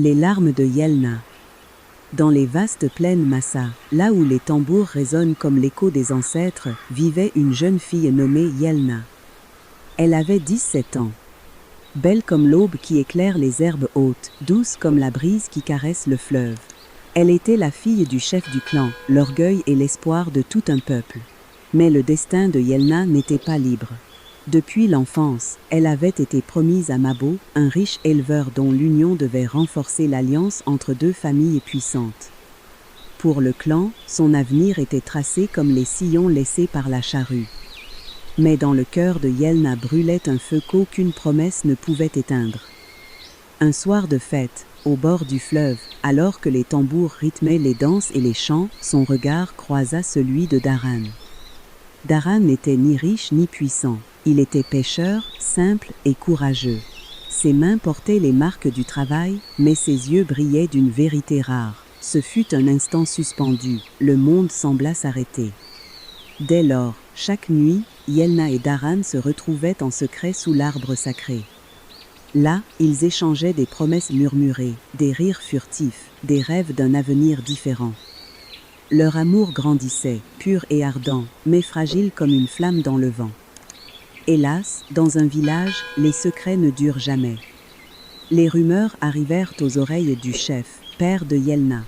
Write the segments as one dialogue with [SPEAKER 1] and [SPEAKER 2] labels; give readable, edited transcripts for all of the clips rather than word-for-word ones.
[SPEAKER 1] Les larmes de Yelna. Dans les vastes plaines Massa, là où les tambours résonnent comme l'écho des ancêtres, vivait une jeune fille nommée Yelna. Elle avait 17 ans. Belle comme l'aube qui éclaire les herbes hautes, douce comme la brise qui caresse le fleuve. Elle était la fille du chef du clan, l'orgueil et l'espoir de tout un peuple. Mais le destin de Yelna n'était pas libre. Depuis l'enfance, elle avait été promise à Mabo, un riche éleveur dont l'union devait renforcer l'alliance entre deux familles puissantes. Pour le clan, son avenir était tracé comme les sillons laissés par la charrue. Mais dans le cœur de Yelna brûlait un feu qu'aucune promesse ne pouvait éteindre. Un soir de fête, au bord du fleuve, alors que les tambours rythmaient les danses et les chants, son regard croisa celui de Daran. Daran n'était ni riche ni puissant. Il était pêcheur, simple et courageux. Ses mains portaient les marques du travail, mais ses yeux brillaient d'une vérité rare. Ce fut un instant suspendu, le monde sembla s'arrêter. Dès lors, chaque nuit, Yelna et Daran se retrouvaient en secret sous l'arbre sacré. Là, ils échangeaient des promesses murmurées, des rires furtifs, des rêves d'un avenir différent. Leur amour grandissait, pur et ardent, mais fragile comme une flamme dans le vent. Hélas, dans un village, les secrets ne durent jamais. Les rumeurs arrivèrent aux oreilles du chef, père de Yelna.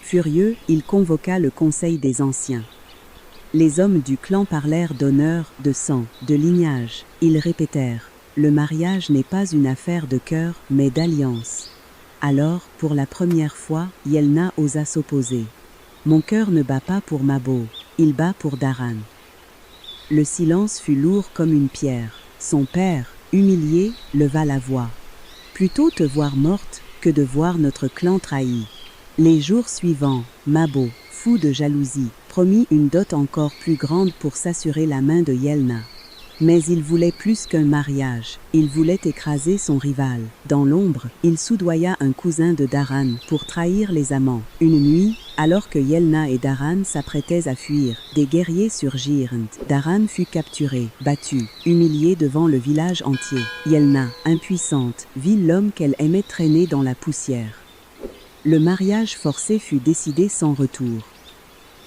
[SPEAKER 1] Furieux, il convoqua le conseil des anciens. Les hommes du clan parlèrent d'honneur, de sang, de lignage. Ils répétèrent « Le mariage n'est pas une affaire de cœur, mais d'alliance ». Alors, pour la première fois, Yelna osa s'opposer. « Mon cœur ne bat pas pour Mabo, il bat pour Daran ». Le silence fut lourd comme une pierre. Son père, humilié, leva la voix. « Plutôt te voir morte que de voir notre clan trahi. » Les jours suivants, Mabo, fou de jalousie, promit une dot encore plus grande pour s'assurer la main de Yelna. Mais il voulait plus qu'un mariage, il voulait écraser son rival. Dans l'ombre, il soudoya un cousin de Daran pour trahir les amants. Une nuit, alors que Yelna et Daran s'apprêtaient à fuir, des guerriers surgirent. Daran fut capturé, battu, humilié devant le village entier. Yelna, impuissante, vit l'homme qu'elle aimait traîner dans la poussière. Le mariage forcé fut décidé sans retour.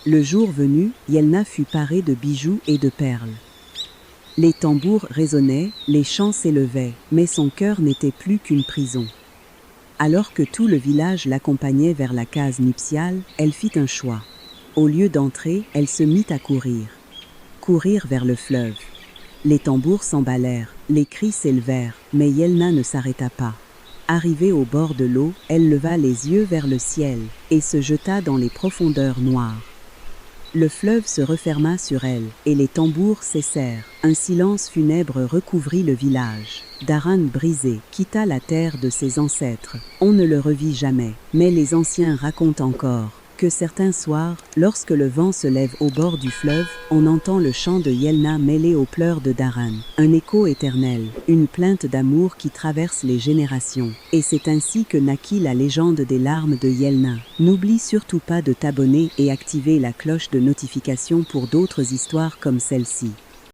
[SPEAKER 1] Le jour venu, Yelna fut parée de bijoux et de perles. Les tambours résonnaient, les chants s'élevaient, mais son cœur n'était plus qu'une prison. Alors que tout le village l'accompagnait vers la case nuptiale, elle fit un choix. Au lieu d'entrer, elle se mit à courir. Courir vers le fleuve. Les tambours s'emballèrent, les cris s'élevèrent, mais Yelna ne s'arrêta pas. Arrivée au bord de l'eau, elle leva les yeux vers le ciel et se jeta dans les profondeurs noires. Le fleuve se referma sur elle, et les tambours cessèrent. Un silence funèbre recouvrit le village. Daran brisé quitta la terre de ses ancêtres. On ne le revit jamais, mais les anciens racontent encore que certains soirs, lorsque le vent se lève au bord du fleuve, on entend le chant de Yelna mêlé aux pleurs de Daran. Un écho éternel, une plainte d'amour qui traverse les générations. Et c'est ainsi que naquit la légende des larmes de Yelna. N'oublie surtout pas de t'abonner et activer la cloche de notification pour d'autres histoires comme celle-ci.